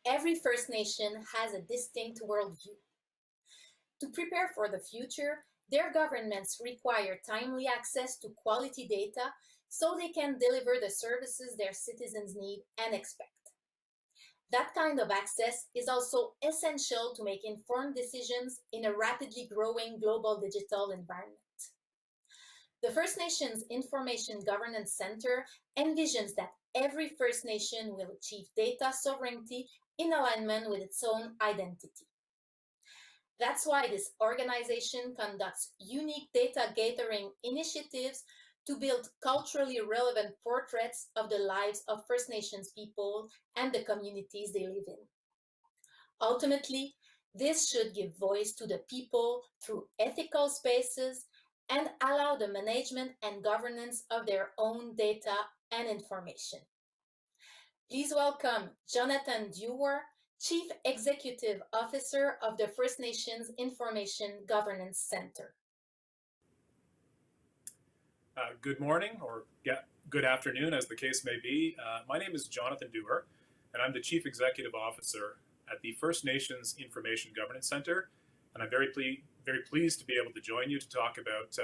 every First Nation has a distinct worldview. To prepare for the future, their governments require timely access to quality data so they can deliver the services their citizens need and expect. That kind of access is also essential to make informed decisions in a rapidly growing global digital environment. The First Nations Information Governance Center envisions that every First Nation will achieve data sovereignty in alignment with its own identity. That's why this organization conducts unique data gathering initiatives to build culturally relevant portraits of the lives of First Nations people and the communities they live in. Ultimately, this should give voice to the people through ethical spaces and allow the management and governance of their own data and information. Please welcome Jonathan Dewar, Chief Executive Officer of the First Nations Information Governance Center. Good morning, or good afternoon, as the case may be. My name is Jonathan Dewar, and I'm the Chief Executive Officer at the First Nations Information Governance Center, and I'm very pleased to be able to join you to talk about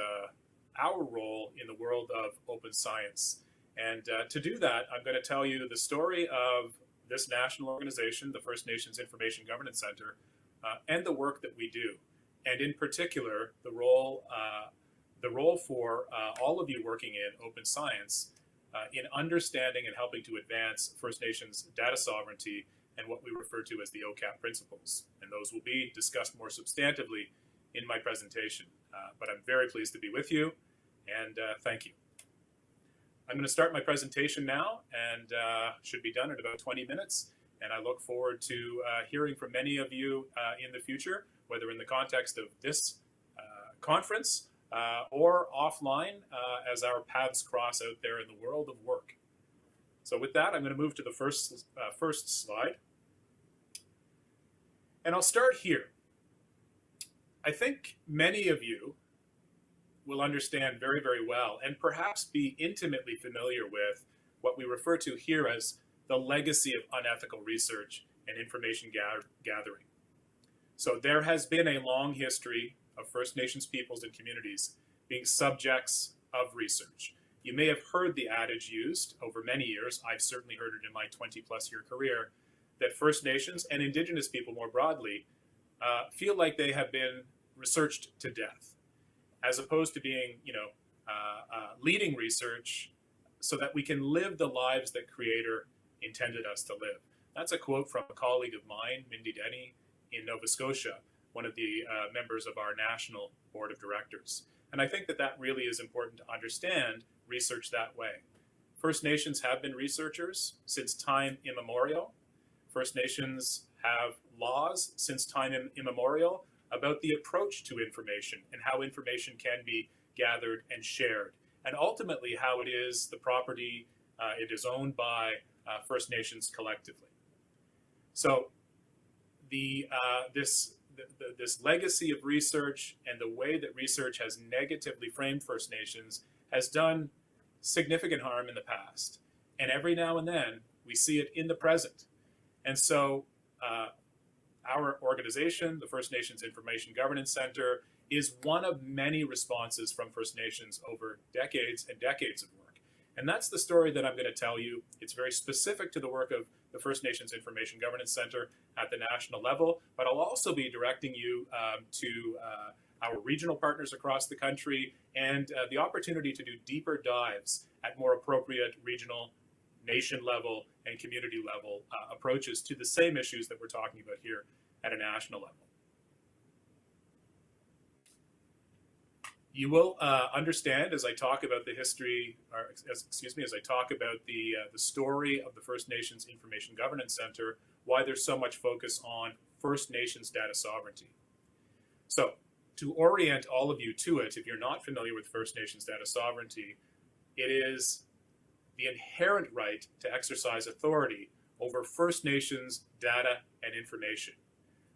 our role in the world of open science. And to do that, I'm going to tell you the story of this national organization, the First Nations Information Governance Center, and the work that we do, and in particular, the role for all of you working in open science in understanding and helping to advance First Nations data sovereignty and what we refer to as the OCAP principles. And those will be discussed more substantively in my presentation. But I'm very pleased to be with you, and thank you. I'm going to start my presentation now, and should be done in about 20 minutes. And I look forward to hearing from many of you in the future, whether in the context of this conference or offline as our paths cross out there in the world of work. So with that, I'm going to move to the first slide. And I'll start here. I think many of you will understand very, very well and perhaps be intimately familiar with what we refer to here as the legacy of unethical research and information gathering. So there has been a long history of First Nations peoples and communities being subjects of research. You may have heard the adage used over many years, I've certainly heard it in my 20+ year career, that First Nations and Indigenous people more broadly feel like they have been researched to death, as opposed to being, leading research so that we can live the lives that Creator intended us to live. That's a quote from a colleague of mine, Mindy Denny, in Nova Scotia, one of the members of our national board of directors. And I think that that really is important to understand research that way. First Nations have been researchers since time immemorial. First Nations have laws since time immemorial about the approach to information and how information can be gathered and shared, and ultimately how it is the property, it is owned by First Nations collectively. So this legacy of research and the way that research has negatively framed First Nations has done significant harm in the past. And every now and then we see it in the present. And so our organization, the First Nations Information Governance Center, is one of many responses from First Nations over decades and decades of work. And that's the story that I'm going to tell you. It's very specific to the work of the First Nations Information Governance Center at the national level, but I'll also be directing you to our regional partners across the country and the opportunity to do deeper dives at more appropriate regional, nation level, and community level approaches to the same issues that we're talking about here at a national level. You will understand as I talk about the history, or as I talk about the story of the First Nations Information Governance Center, why there's so much focus on First Nations data sovereignty. So to orient all of you to it, if you're not familiar with First Nations data sovereignty, it is the inherent right to exercise authority over First Nations data and information.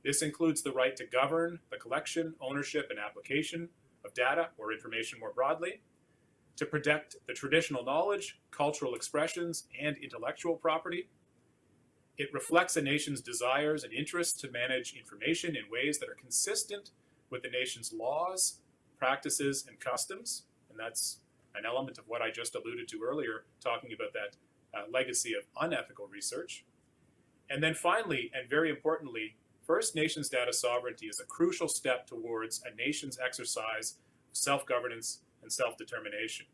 This includes the right to govern the collection, ownership, and application of data or information more broadly, to protect the traditional knowledge, cultural expressions, and intellectual property, It reflects a nation's desires and interests to manage information in ways that are consistent with the nation's laws, practices, and customs. And that's an element of what I just alluded to earlier, talking about that legacy of unethical research. And then finally, and very importantly, First Nations data sovereignty is a crucial step towards a nation's exercise of self-governance and self-determination.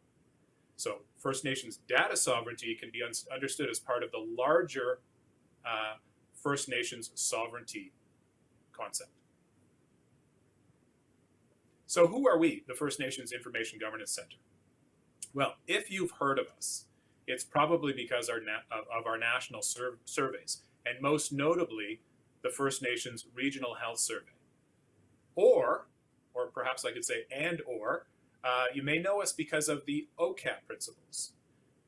So First Nations data sovereignty can be understood as part of the larger First Nations sovereignty concept. So who are we, the First Nations Information Governance Center? Well, if you've heard of us, it's probably because of our national surveys, and most notably, the First Nations Regional Health Survey. Or perhaps I could say you may know us because of the OCAP principles.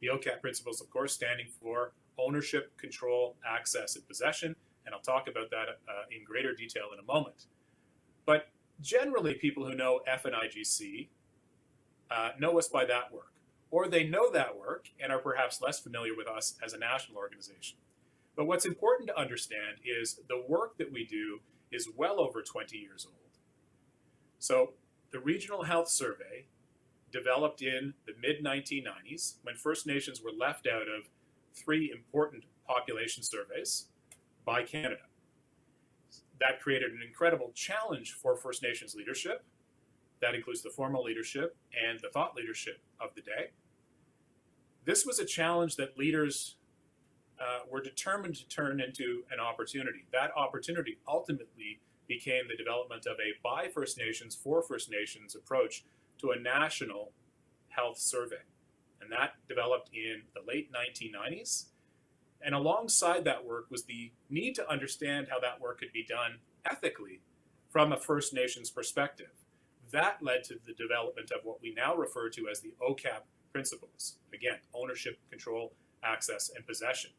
The OCAP principles, of course, standing for ownership, control, access, and possession, and I'll talk about that in greater detail in a moment. But generally, people who know FNIGC know us by that work, or they know that work and are perhaps less familiar with us as a national organization. But what's important to understand is the work that we do is well over 20 years old. So the Regional Health Survey developed in the mid-1990s when First Nations were left out of 3 important population surveys by Canada. That created an incredible challenge for First Nations leadership. That includes the formal leadership and the thought leadership of the day. This was a challenge that leaders were determined to turn into an opportunity. That opportunity ultimately became the development of a by First Nations, for First Nations approach to a national health survey. And that developed in the late 1990s. And alongside that work was the need to understand how that work could be done ethically from a First Nations perspective. That led to the development of what we now refer to as the OCAP principles. Again, ownership, control, access, and possession.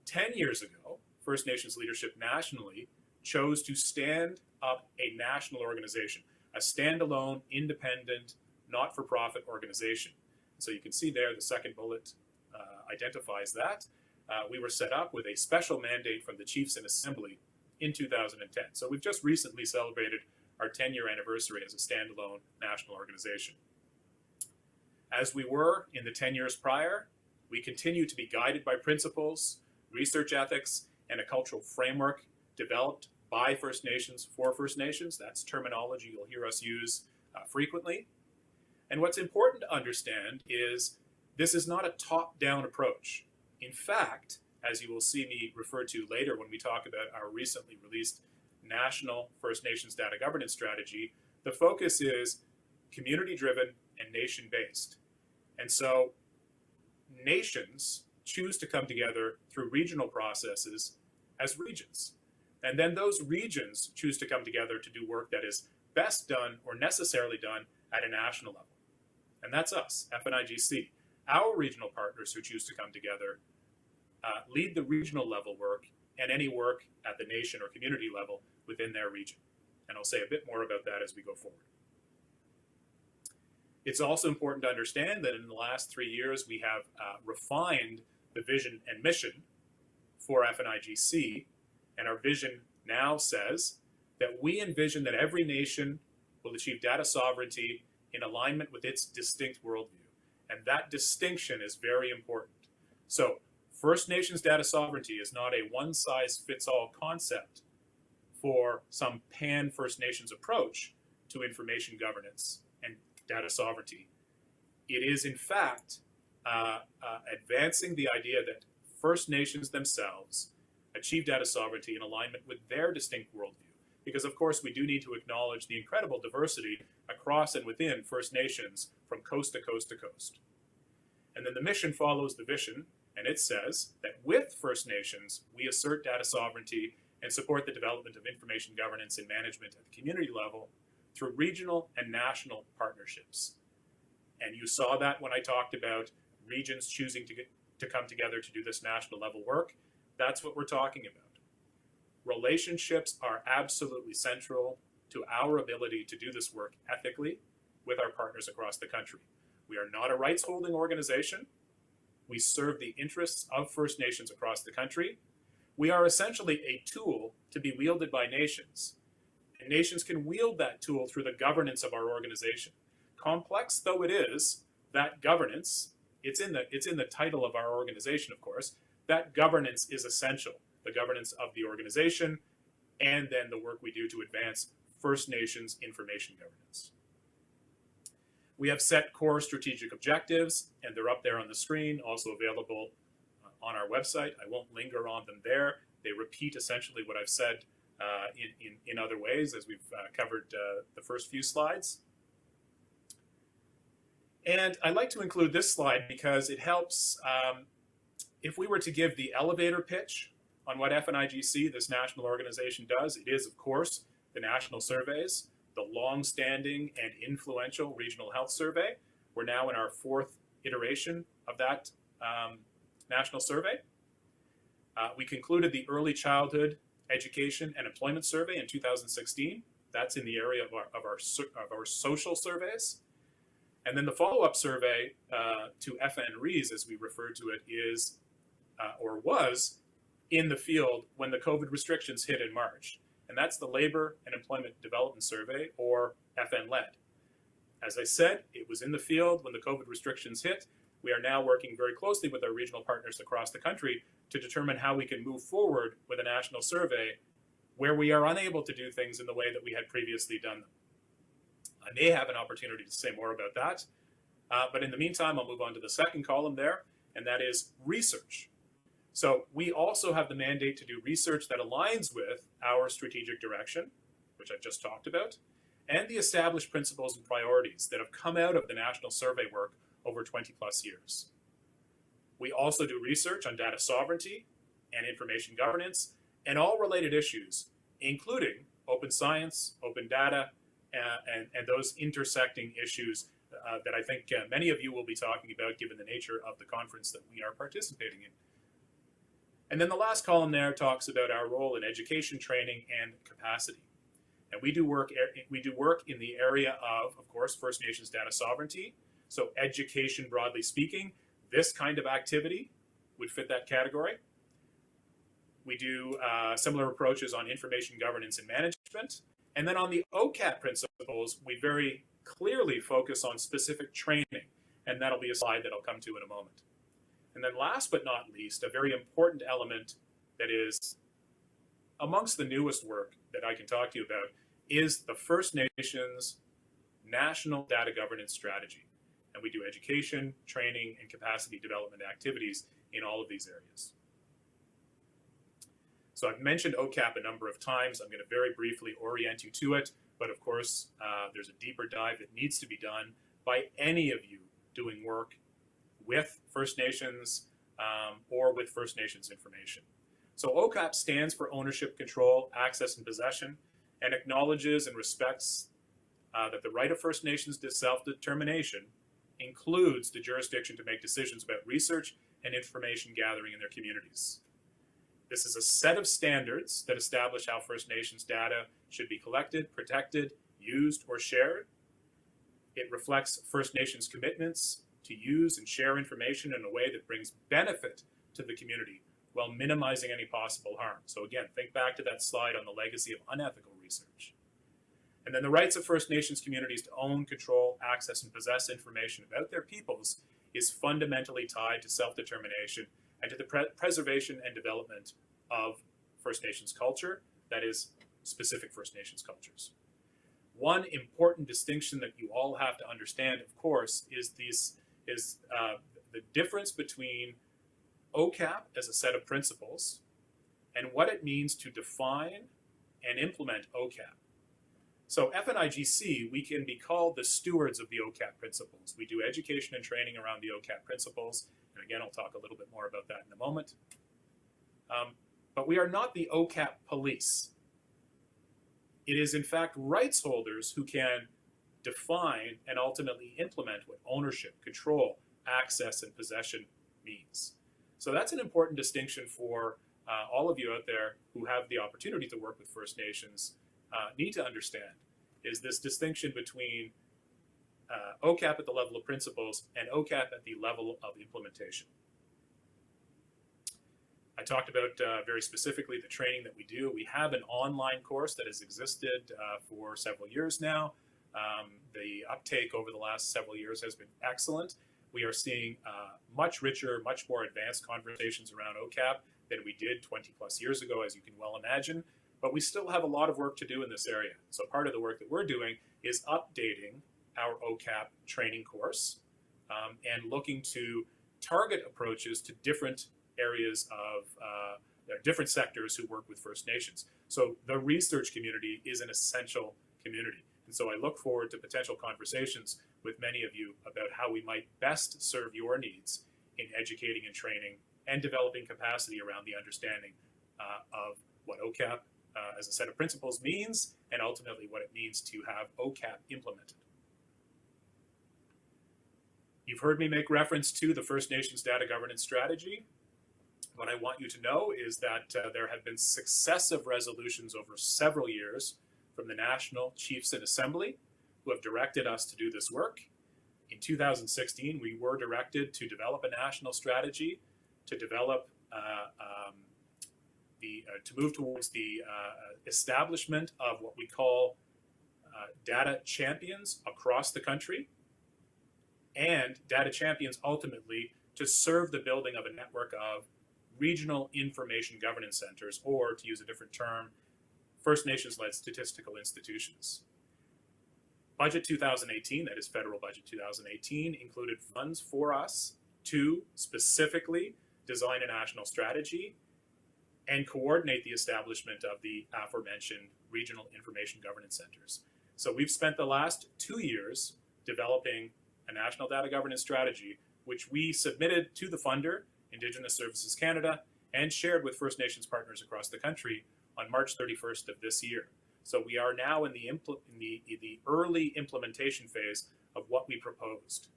10 years ago, First Nations leadership nationally chose to stand up a national organization, a standalone, independent, not-for-profit organization. So you can see there the second bullet identifies that. We were set up with a special mandate from the Chiefs in Assembly in 2010. So we've just recently celebrated our 10-year anniversary as a standalone national organization. As we were in the 10 years prior, we continue to be guided by principles, research ethics, and a cultural framework developed by First Nations, for First Nations. That's terminology you'll hear us use frequently. And what's important to understand is this is not a top-down approach. In fact, as you will see me refer to later when we talk about our recently released National First Nations Data Governance Strategy, the focus is community-driven and nation-based. And so nations choose to come together through regional processes as regions. And then those regions choose to come together to do work that is best done or necessarily done at a national level. And that's us, FNIGC. Our regional partners who choose to come together lead the regional level work and any work at the nation or community level within their region. And I'll say a bit more about that as we go forward. It's also important to understand that in the last 3 years, we have refined the vision and mission for FNIGC. And our vision now says that we envision that every nation will achieve data sovereignty in alignment with its distinct worldview. And that distinction is very important. So First Nations data sovereignty is not a one-size-fits-all concept for some pan-First Nations approach to information governance and data sovereignty. It is, in fact, advancing the idea that First Nations themselves achieve data sovereignty in alignment with their distinct worldview. Because, of course, we do need to acknowledge the incredible diversity across and within First Nations from coast to coast to coast. And then the mission follows the vision, and it says that with First Nations, we assert data sovereignty and support the development of information governance and management at the community level through regional and national partnerships. And you saw that when I talked about regions choosing to come together to do this national level work. That's what we're talking about. Relationships are absolutely central to our ability to do this work ethically with our partners across the country. We are not a rights-holding organization. We serve the interests of First Nations across the country, We are essentially a tool to be wielded by nations, and nations can wield that tool through the governance of our organization. Complex though it is, that governance, it's in the title of our organization, of course, that governance is essential. The governance of the organization, and then the work we do to advance First Nations information governance. We have set core strategic objectives, and they're up there on the screen, also available on our website. I won't linger on them there. They repeat essentially what I've said in other ways as we've covered the first few slides. And I like to include this slide because it helps, if we were to give the elevator pitch on what FNIGC, this national organization, does, it is, of course, the national surveys, the long-standing and influential regional health survey. We're now in our 4th iteration of that national survey. We concluded the early childhood education and employment survey in 2016. That's in the area of our social surveys. And then the follow-up survey to FNREs, as we refer to it, is or was in the field when the COVID restrictions hit in March. And that's the Labor and Employment Development Survey, or FN-LED. As I said, it was in the field when the COVID restrictions hit. We are now working very closely with our regional partners across the country to determine how we can move forward with a national survey where we are unable to do things in the way that we had previously done them. I may have an opportunity to say more about that, but in the meantime, I'll move on to the second column there, and that is research. So we also have the mandate to do research that aligns with our strategic direction, which I've just talked about, and the established principles and priorities that have come out of the national survey work over 20 plus years. We also do research on data sovereignty and information governance and all related issues, including open science, open data, and those intersecting issues that I think many of you will be talking about given the nature of the conference that we are participating in. And then the last column there talks about our role in education, training, and capacity. And we do work in the area of course, First Nations data sovereignty. So education, broadly speaking, this kind of activity would fit that category. We do similar approaches on information governance and management. And then on the OCAP principles, we very clearly focus on specific training. And that'll be a slide that I'll come to in a moment. And then last but not least, a very important element that is amongst the newest work that I can talk to you about is the First Nations National Data Governance Strategy. And we do education, training, and capacity development activities in all of these areas. So I've mentioned OCAP a number of times. I'm going to very briefly orient you to it, but of course, there's a deeper dive that needs to be done by any of you doing work with First Nations or with First Nations information. So OCAP stands for Ownership, Control, Access, and Possession, and acknowledges and respects that the right of First Nations to self-determination includes the jurisdiction to make decisions about research and information gathering in their communities. This is a set of standards that establish how First Nations data should be collected, protected, used, or shared. It reflects First Nations commitments to use and share information in a way that brings benefit to the community while minimizing any possible harm. So again, think back to that slide on the legacy of unethical research. And then the rights of First Nations communities to own, control, access, and possess information about their peoples is fundamentally tied to self-determination and to the preservation and development of First Nations culture, that is, specific First Nations cultures. One important distinction that you all have to understand, of course, is the difference between OCAP as a set of principles and what it means to define and implement OCAP. So FNIGC, we can be called the stewards of the OCAP principles. We do education and training around the OCAP principles. And again, I'll talk a little bit more about that in a moment. But we are not the OCAP police. It is, in fact, rights holders who can define and ultimately implement what ownership, control, access, and possession means. So that's an important distinction for all of you out there who have the opportunity to work with First Nations need to understand, is this distinction between OCAP at the level of principles and OCAP at the level of implementation. I talked about very specifically the training that we do. We have an online course that has existed for several years now. The uptake over the last several years has been excellent. We are seeing much richer, much more advanced conversations around OCAP than we did 20 plus years ago, as you can well imagine. But we still have a lot of work to do in this area. So part of the work that we're doing is updating our OCAP training course and looking to target approaches to different areas of different sectors who work with First Nations. So the research community is an essential community. And so I look forward to potential conversations with many of you about how we might best serve your needs in educating and training and developing capacity around the understanding of what OCAP as a set of principles means, and ultimately what it means to have OCAP implemented. You've heard me make reference to the First Nations Data Governance Strategy. What I want you to know is that there have been successive resolutions over several years from the National Chiefs and Assembly who have directed us to do this work. In 2016, we were directed to develop a national strategy, to develop to move towards the establishment of what we call data champions across the country, and data champions ultimately to serve the building of a network of regional information governance centers, or to use a different term, First Nations-led statistical institutions. Budget 2018, that is federal budget 2018, included funds for us to specifically design a national strategy and coordinate the establishment of the aforementioned regional information governance centers. So we've spent the last 2 years developing a national data governance strategy, which we submitted to the funder, Indigenous Services Canada, and shared with First Nations partners across the country on March 31st of this year. So we are now in the early implementation phase of what we proposed.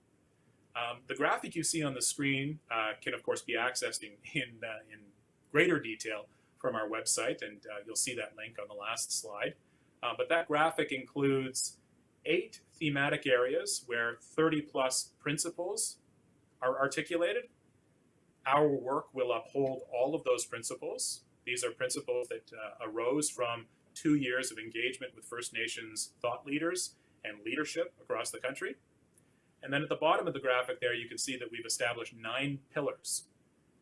The graphic you see on the screen can, of course, be accessed in greater detail from our website, and you'll see that link on the last slide. But that graphic includes 8 thematic areas where 30 plus principles are articulated. Our work will uphold all of those principles. These are principles that arose from 2 years of engagement with First Nations thought leaders and leadership across the country. And then at the bottom of the graphic there, you can see that we've established 9 pillars.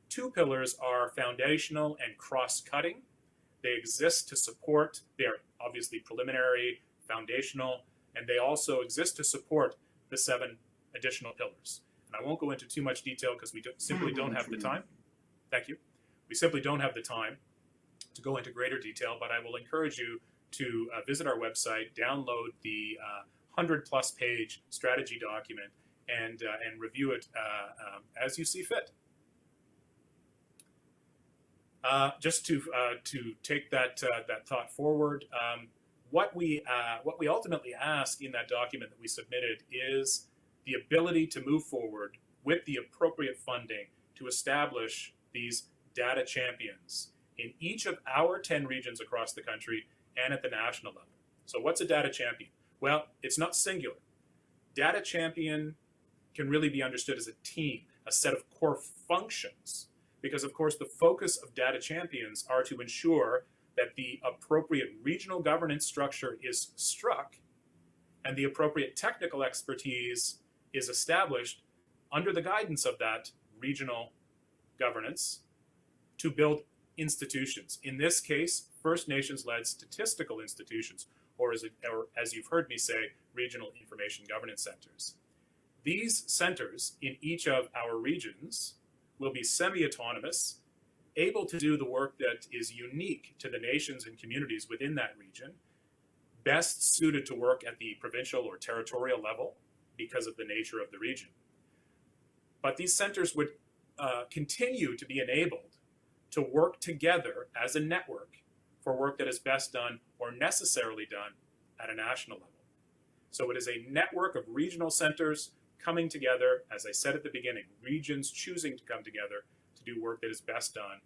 2 pillars are foundational and cross-cutting. They exist to support, they are obviously preliminary, foundational, and they also exist to support the 7 additional pillars. And I won't go into too much detail because we simply don't have the time. Thank you. We simply don't have the time to go into greater detail, but I will encourage you to visit our website, download the 100-plus page strategy document, and review it as you see fit. Just to take that thought forward, what we ultimately ask in that document that we submitted is the ability to move forward with the appropriate funding to establish these data champions in each of our 10 regions across the country and at the national level. So what's a data champion? Well, it's not singular. Data champion can really be understood as a team, a set of core functions, because of course the focus of data champions are to ensure that the appropriate regional governance structure is struck and the appropriate technical expertise is established under the guidance of that regional governance to build institutions. In this case, First Nations-led statistical institutions, or as you've heard me say, regional information governance centers. These centers in each of our regions will be semi-autonomous, able to do the work that is unique to the nations and communities within that region, best suited to work at the provincial or territorial level because of the nature of the region. But these centers would continue to be enabled to work together as a network for work that is best done or necessarily done at a national level. So it is a network of regional centers coming together, as I said at the beginning, regions choosing to come together to do work that is best done,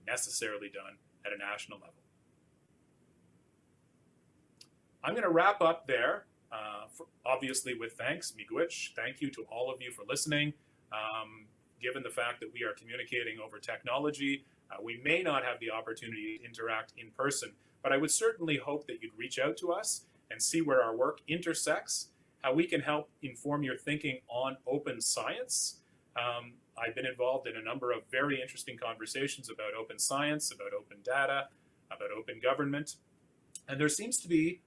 necessarily done at a national level. I'm going to wrap up there, obviously with thanks, miigwech. Thank you to all of you for listening. Given the fact that we are communicating over technology, We may not have the opportunity to interact in person, but I would certainly hope that you'd reach out to us and see where our work intersects, how we can help inform your thinking on open science. I've been involved in a number of very interesting conversations about open science, about open data, about open government, and there seems to be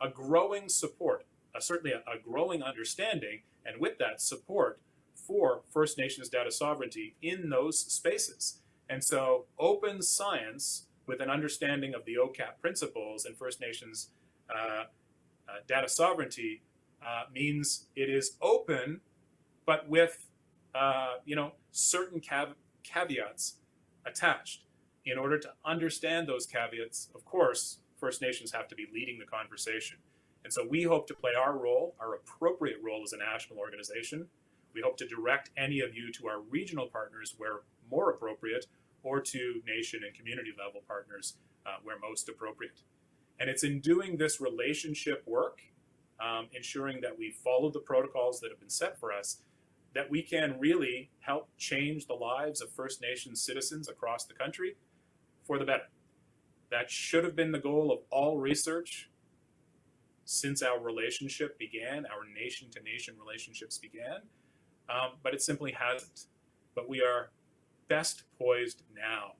a growing support, certainly a growing understanding, and with that support for First Nations data sovereignty in those spaces. And so open science with an understanding of the OCAP principles and First Nations data sovereignty means it is open, but with certain caveats attached. In order to understand those caveats, of course, First Nations have to be leading the conversation. And so we hope to play our role, our appropriate role as a national organization. We hope to direct any of you to our regional partners where more appropriate, or to nation and community level partners where most appropriate. And it's in doing this relationship work, ensuring that we follow the protocols that have been set for us, that we can really help change the lives of First Nations citizens across the country for the better. That should have been the goal of all research since our relationship began, our nation-to-nation relationships began, but it simply hasn't. But we are best poised now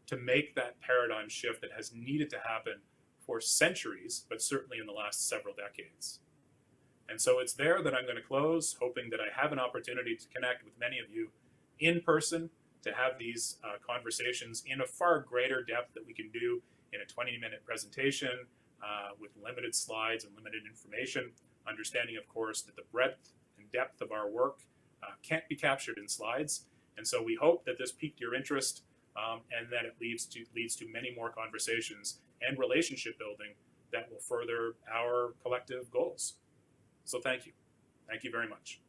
to make that paradigm shift that has needed to happen for centuries, but certainly in the last several decades. And so it's there that I'm going to close, hoping that I have an opportunity to connect with many of you in person, to have these conversations in a far greater depth that we can do in a 20-minute presentation with limited slides and limited information, understanding, of course, that the breadth and depth of our work can't be captured in slides. And so we hope that this piqued your interest and that it leads to many more conversations and relationship building that will further our collective goals. So thank you. Thank you very much.